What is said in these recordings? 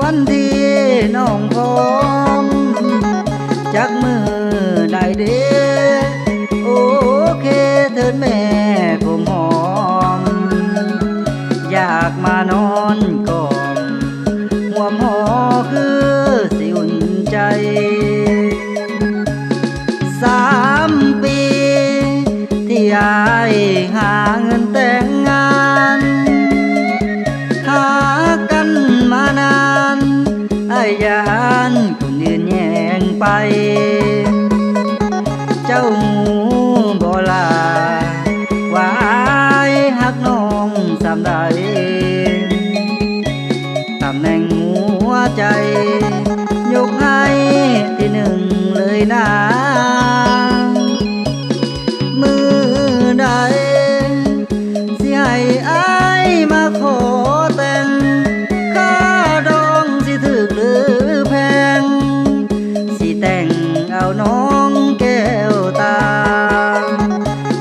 วันที่น้องพร้อมจักมือได้เด้โอเคเถิดแม่ผมหอมอยากมานอนกอดห่วมหอคือสิอุ่นใจ3 ปีที่อายหาเงินแต่งงานหากันมานานอายยานคนอื่นแย่งไปเจ้าหูบ่ลาว่าอายหักน้องสำใดตำแหน่งหัวใจยกให้ที่หนึ่งเลยนะมือใดสิให้อายมาขอแต่งค่าดองสิถึกหรือแพงสิแต่งเอาน้องแก้วตา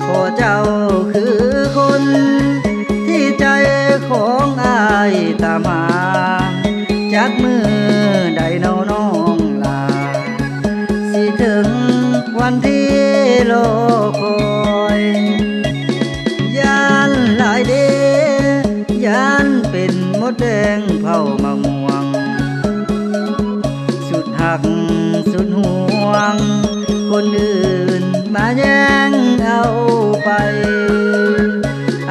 ขอเจ้าคือคนที่ใจของอายตามหาจักมือใดน้องลาสิถึงวันที่รอคอยย่านหลายเดย่านเป็นมดแดงเผามะม่วงสุดหักสุดห่วงคนอื่นมาแย่งเอาไป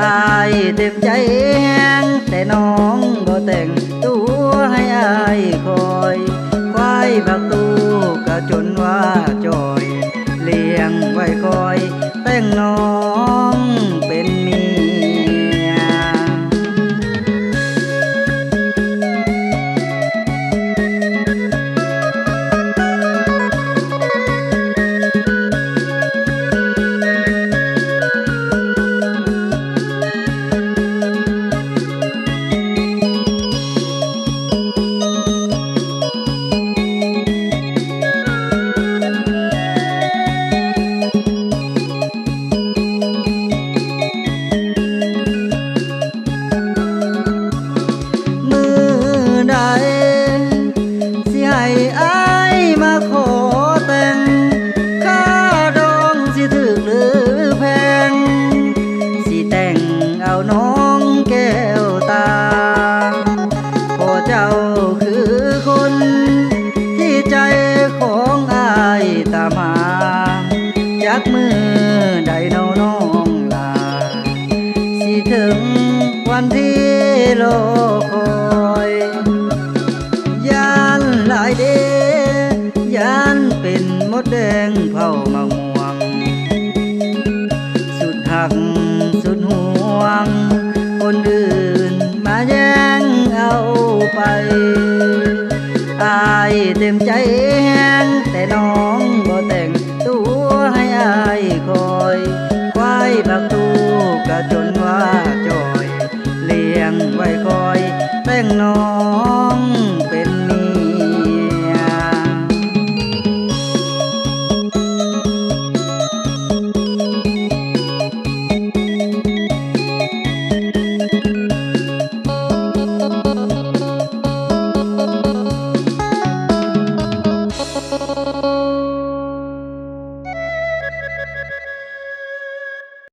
อายเต็มใจแห้งแต่น้องบ่แต่งตัวให้อายคอยควายผักตู้ก็จนว่าจอยเลี้ยงไว้คอยแต่งน้องเป็นเมียสิให้อายมาขอแต่งค่าดองสิถึกหรือแพงสิแต่งเอาน้องแก้วตาขอเจ้าคือคนที่ใจของอายตามหาจักมือใดน้องลาสิถึงวันที่รอคอยย่านหลายเดย่านเป็นมดแดงเผามะม่วงสุดหักสุดห่วงคนอื่นมาแย่งเอาไปอายเต็มใจแห้งแต่น้องบ่แต่งตัวให้อายคอยควายผักตู้ก็จน